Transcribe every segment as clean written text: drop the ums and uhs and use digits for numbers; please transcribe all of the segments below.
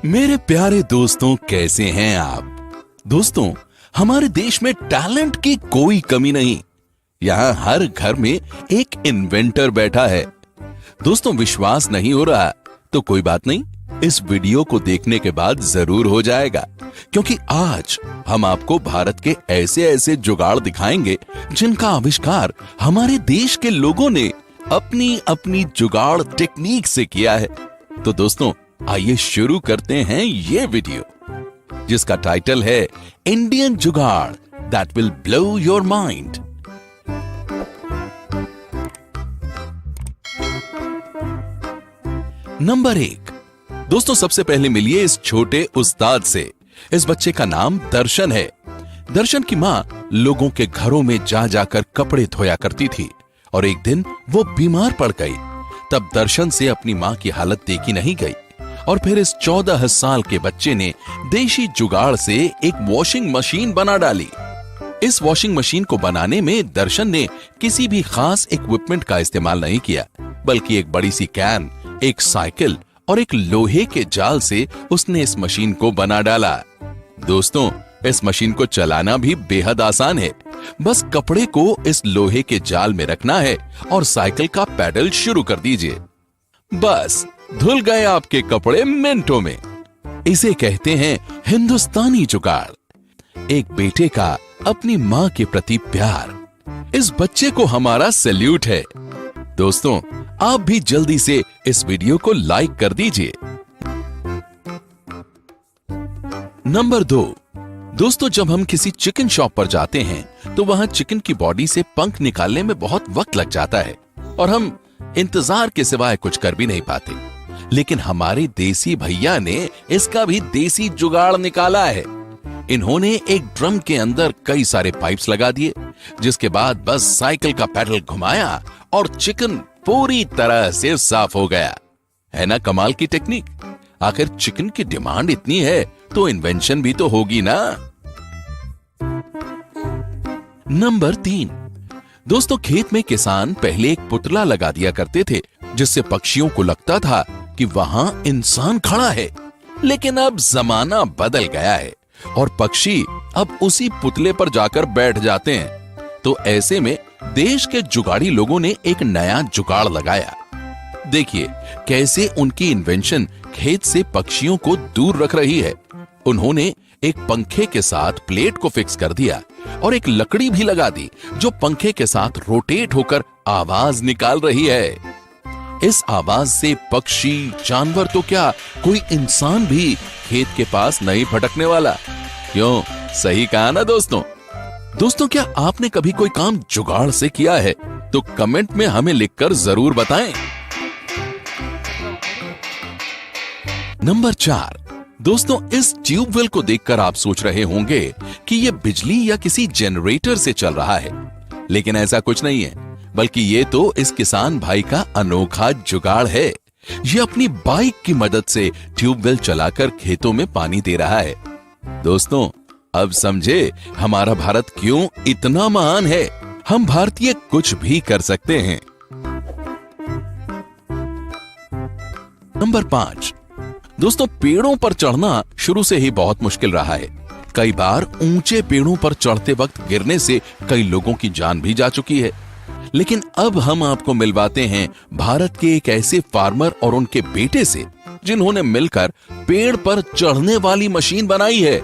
मेरे प्यारे दोस्तों, कैसे हैं आप? दोस्तों, हमारे देश में टैलेंट की कोई कमी नहीं। यहाँ हर घर में एक इन्वेंटर बैठा है। दोस्तों, विश्वास नहीं हो रहा तो कोई बात नहीं, इस वीडियो को देखने के बाद जरूर हो जाएगा, क्योंकि आज हम आपको भारत के ऐसे ऐसे जुगाड़ दिखाएंगे जिनका आविष्कार हमारे देश के लोगों ने अपनी अपनी जुगाड़ टेक्निक से किया है। तो दोस्तों, आइए शुरू करते हैं ये वीडियो, जिसका टाइटल है इंडियन जुगाड़ that will blow your mind. Number 1। दोस्तों, सबसे पहले मिलिए इस छोटे उस्ताद से। इस बच्चे का नाम दर्शन है। दर्शन की मां लोगों के घरों में जा जाकर कपड़े धोया करती थी और एक दिन वो बीमार पड़ गई। तब दर्शन से अपनी मां की हालत देखी नहीं गई और फिर इस 14 साल के बच्चे ने देशी जुगाड़ से एक वॉशिंग मशीन बना डाली। इस वॉशिंग मशीन को बनाने में दर्शन ने किसी भी खास इक्विपमेंट का इस्तेमाल नहीं किया, बल्कि एक बड़ी सी कैन, एक साइकिल और एक लोहे के जाल से उसने इस मशीन को बना डाला। दोस्तों, इस मशीन को चलाना भी बेहद आसान है। बस कपड़े को इस लोहे के जाल में रखना है और साइकिल का पैडल शुरू कर दीजिए। बस धुल गए आपके कपड़े मिनटों में। इसे कहते हैं हिंदुस्तानी जुगाड़। एक बेटे का अपनी मां के प्रति प्यार। इस बच्चे को हमारा सैल्यूट है। दोस्तों, आप भी जल्दी से इस वीडियो को लाइक कर दीजिए। नंबर 2। दोस्तों, जब हम किसी चिकन शॉप पर जाते हैं तो वहां चिकन की बॉडी से पंख निकालने में बहुत वक्त लग जाता है और हम इंतजार के सिवाय कुछ कर भी नहीं पाते। लेकिन हमारे देसी भैया ने इसका भी देसी जुगाड़ निकाला है। इन्होंने एक ड्रम के अंदर कई सारे पाइप्स लगा दिए, जिसके बाद बस साइकिल का पैडल घुमाया और चिकन पूरी तरह से साफ हो गया। है ना कमाल की टेक्निक? आखिर चिकन की डिमांड इतनी है तो इन्वेंशन भी तो होगी ना। नंबर 3। दोस्तों, खेत में किसान पहले एक पुतला लगा दिया करते थे, जिससे पक्षियों को लगता था कि वहां इंसान खड़ा है। लेकिन अब जमाना बदल गया है और पक्षी अब उसी पुतले पर जाकर बैठ जाते हैं। तो ऐसे में देश के जुगाड़ी लोगों ने एक नया जुगाड़ लगाया। देखिए कैसे उनकी इन्वेंशन खेत से पक्षियों को दूर रख रही है। उन्होंने एक पंखे के साथ प्लेट को फिक्स कर दिया और एक लकड़ी भी लगा दी जो पंखे के साथ रोटेट होकर आवाज निकाल रही है। इस आवाज से पक्षी, जानवर तो क्या, कोई इंसान भी खेत के पास नहीं भटकने वाला। क्यों? सही कहा ना दोस्तों? दोस्तों, क्या आपने कभी कोई काम जुगाड़ से किया है? तो कमेंट में हमें लिखकर जरूर बताएं। नंबर 4। दोस्तों, इस ट्यूबवेल को देखकर आप सोच रहे होंगे कि यह बिजली या किसी जनरेटर से चल रहा है, लेकिन ऐसा कुछ नहीं है, बल्कि ये तो इस किसान भाई का अनोखा जुगाड़ है। ये अपनी बाइक की मदद से ट्यूबवेल चलाकर खेतों में पानी दे रहा है। दोस्तों, अब समझे हमारा भारत क्यों इतना महान है। हम भारतीय कुछ भी कर सकते हैं। नंबर 5। दोस्तों, पेड़ों पर चढ़ना शुरू से ही बहुत मुश्किल रहा है। कई बार ऊंचे पेड़ों पर चढ़ते वक्त गिरने से कई लोगों की जान भी जा चुकी है। लेकिन अब हम आपको मिलवाते हैं भारत के एक ऐसे फार्मर और उनके बेटे से, जिन्होंने मिलकर पेड़ पर चढ़ने वाली मशीन बनाई है।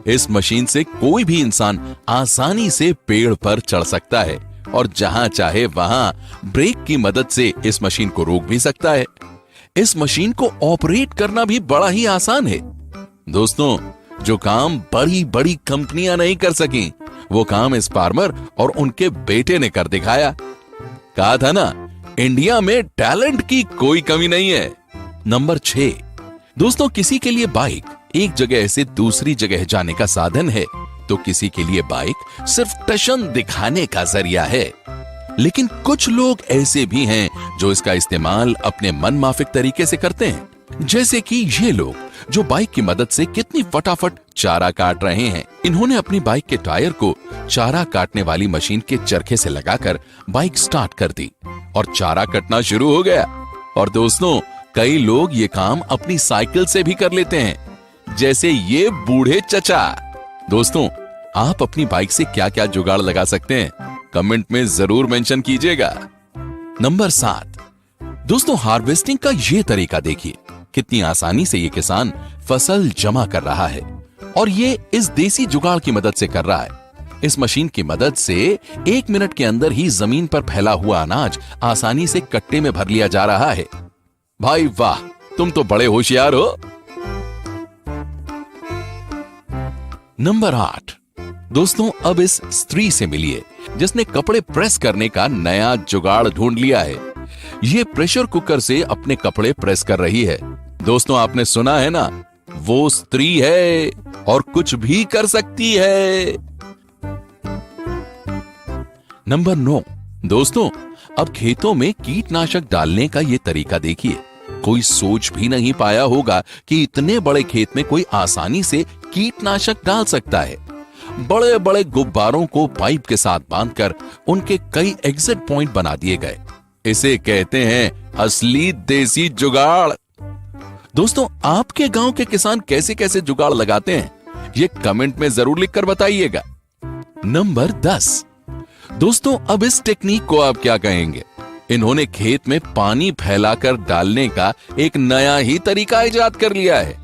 इस मशीन से कोई भी इंसान आसानी से पेड़ पर चढ़ सकता है और जहां चाहे वहां ब्रेक की मदद से इस मशीन को रोक भी सकता है। इस मशीन को ऑपरेट करना भी बड़ा ही आसान है। दोस्तों, जो काम बड़ी बड़ी कंपनियां नहीं कर सकी, वो काम इस फार्मर और उनके बेटे ने कर दिखाया। कहा था ना, इंडिया में टैलेंट की कोई कमी नहीं है। नंबर 6। दोस्तों, किसी के लिए बाइक एक जगह से दूसरी जगह जाने का साधन है, तो किसी के लिए बाइक सिर्फ टशन दिखाने का जरिया है। लेकिन कुछ लोग ऐसे भी हैं जो इसका इस्तेमाल अपने मनमाफिक तरीके से करते हैं, जैसे कि ये लोग जो बाइक की मदद से कितनी फटाफट चारा काट रहे हैं। इन्होंने अपनी बाइक के टायर को चारा काटने वाली मशीन के चरखे से लगाकर बाइक स्टार्ट कर दी और चारा कटना शुरू हो गया। और दोस्तों, कई लोग ये काम अपनी साइकिल से भी कर लेते हैं, जैसे ये बूढ़े चचा। दोस्तों, आप अपनी बाइक से क्या क्या जुगाड़ लगा सकते हैं, कमेंट में जरूर मेंशन कीजिएगा। नंबर 7, दोस्तों हार्वेस्टिंग का ये तरीका देखिए, कितनी आसानी से ये किसान फसल जमा कर रहा है, और ये इस देसी जुगाड़ की मदद से कर रहा है। इस मशीन की मदद से 1 मिनट के अंदर ही जमीन पर फैला हुआ अनाज आसानी से कट्टे में भर लिया जा रहा है। भाई वाह, तुम तो बड़े होशियार हो। नंबर 8, दोस्तों अब इस स्त्री से मिलिए जिसने कपड़े प्रेस करने का नया जुगाड़ ढूंढ लिया है। ये प्रेशर कुकर से अपने कपड़े प्रेस कर रही है। दोस्तों, आपने सुना है ना, वो स्त्री है और कुछ भी कर सकती है। नंबर 9, दोस्तों अब खेतों में कीटनाशक डालने का ये तरीका देखिए। कोई सोच भी नहीं पाया होगा कि इतने बड़े खेत में कोई आसानी से कीटनाशक डाल सकता है। बड़े बड़े गुब्बारों को पाइप के साथ बांधकर उनके कई एग्जिट पॉइंट बना दिए गए। इसे कहते हैं असली देसी जुगाड़। दोस्तों, आपके गांव के किसान कैसे कैसे जुगाड़ लगाते हैं, ये कमेंट में जरूर लिखकर बताइएगा। नंबर 10, दोस्तों अब इस टेक्निक को आप क्या कहेंगे? इन्होंने खेत में पानी फैलाकर डालने का एक नया ही तरीका इजाद कर लिया है।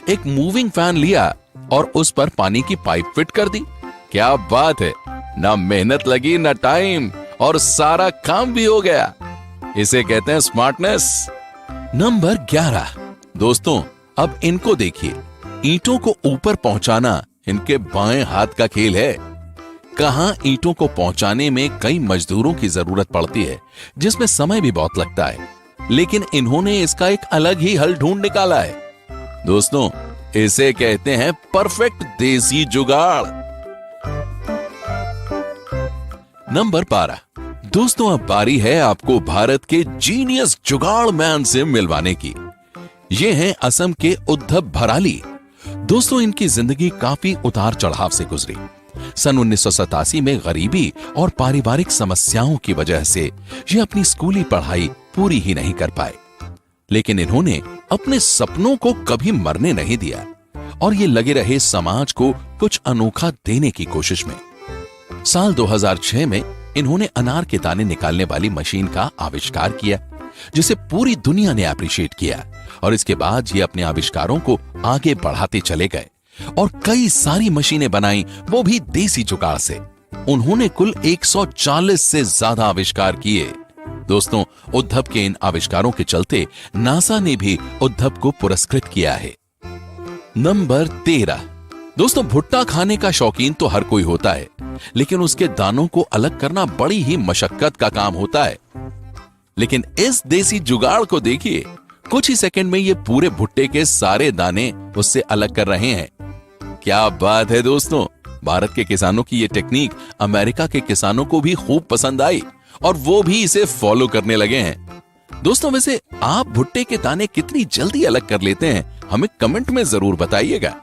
एक मूविंग फैन लिया और उस पर पानी की पाइप फिट कर दी। क्या बात है, ना मेहनत लगी ना टाइम, और सारा काम भी हो गया। इसे कहते हैं स्मार्टनेस। नंबर 11, दोस्तों अब इनको देखिए, ईंटों को ऊपर पहुंचाना इनके बाएं हाथ का खेल है। कहां ईंटों को पहुंचाने में कई मजदूरों की जरूरत पड़ती है, जिसमें समय भी बहुत लगता है, लेकिन इन्होंने इसका एक अलग ही हल ढूंढ निकाला है। दोस्तों, इसे कहते हैं परफेक्ट देसी जुगाड़। नंबर 12, दोस्तों अब बारी है आपको भारत के जीनियस जुगाड़ मैन से मिलवाने की। ये हैं असम के उद्धव भराली। दोस्तों, इनकी जिंदगी काफी उतार चढ़ाव से गुजरी। सन 1987 में गरीबी और पारिवारिक समस्याओं की वजह से ये अपनी स्कूली पढ़ाई पूरी ही नहीं कर पाए, लेकिन इन्होंने अपने सपनों को कभी मरने नहीं दिया और ये लगे रहे समाज को कुछ अनोखा देने की कोशिश में। साल 2006 में इन्होंने अनार के दाने निकालने वाली मशीन का आविष्कार किया, जिसे पूरी दुनिया ने अप्रिशिएट किया, और इसके बाद ये अपने आविष्कारों को आगे बढ़ाते चले गए और कई सारी मशीनें बनाई, वो भी देसी जुगाड़ से। उन्होंने कुल 140 से ज्यादा आविष्कार किए। दोस्तों, उद्धव के इन आविष्कारों के चलते नासा ने भी उद्धव को पुरस्कृत किया है। नंबर 13, दोस्तों भुट्टा खाने का शौकीन तो हर कोई होता है, लेकिन उसके दानों को अलग करना बड़ी ही मशक्कत का काम होता है। लेकिन इस देसी जुगाड़ को देखिए, कुछ ही सेकंड में ये पूरे भुट्टे के सारे दाने उससे अलग कर रहे हैं। क्या बात है दोस्तों, भारत के किसानों की ये टेक्निक अमेरिका के किसानों को भी खूब पसंद आई और वो भी इसे फॉलो करने लगे हैं। दोस्तों, वैसे आप भुट्टे के दाने कितनी जल्दी अलग कर लेते हैं, हमें कमेंट में जरूर बताइएगा।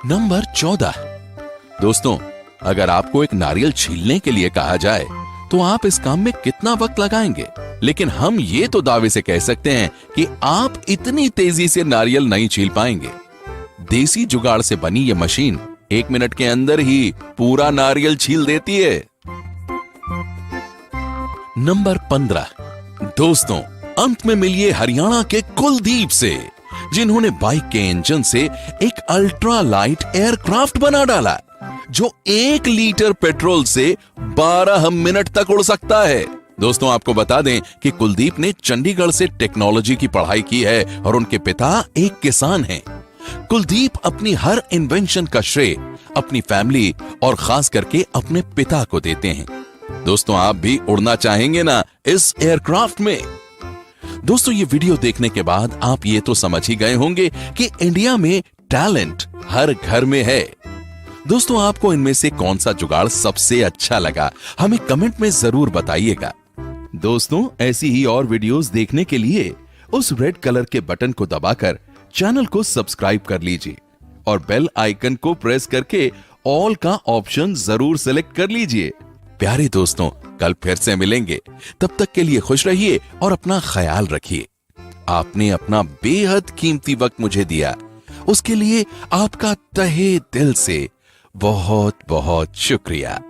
नंबर 14, दोस्तों अगर आपको एक नारियल छीलने के लिए कहा जाए तो आप इस काम में कितना वक्त लगाएंगे? लेकिन हम ये तो दावे से कह सकते हैं कि आप इतनी तेजी से नारियल नहीं छील पाएंगे। देसी जुगाड़ से बनी ये मशीन 1 मिनट के अंदर ही पूरा नारियल छील देती है। नंबर 15, दोस्तों अंत में मिलिए हरियाणा के कुलदीप से, जिन्होंने बाइक के इंजन से एक अल्ट्रा लाइट एयरक्राफ्ट बना डाला जो 1 लीटर पेट्रोल से 12 मिनट तक उड़ सकता है। दोस्तों आपको बता दें कि कुलदीप ने चंडीगढ़ से टेक्नोलॉजी की पढ़ाई की है और उनके पिता एक किसान हैं। कुलदीप अपनी हर इन्वेंशन का श्रेय अपनी फैमिली और खास करके अपने पिता को देते हैं। दोस्तों आप भी उड़ना चाहेंगे ना इस एयरक्राफ्ट में? दोस्तों ये वीडियो देखने के बाद आप ये तो समझ ही गए होंगे कि इंडिया में टैलेंट हर घर में है। दोस्तों आपको इनमें से कौन सा जुगाड़ सबसे अच्छा लगा, हमें कमेंट में जरूर बताइएगा। दोस्तों ऐसी ही और वीडियोस देखने के लिए उस रेड कलर के बटन को दबाकर चैनल को सब्सक्राइब कर लीजिए और बेल आइकन को प्रेस करके ऑल का ऑप्शन जरूर सेलेक्ट कर लीजिए। प्यारे दोस्तों कल फिर से मिलेंगे। तब तक के लिए खुश रहिए और अपना ख्याल रखिए। आपने अपना बेहद कीमती वक्त मुझे दिया, उसके लिए आपका तहे दिल से बहुत बहुत शुक्रिया।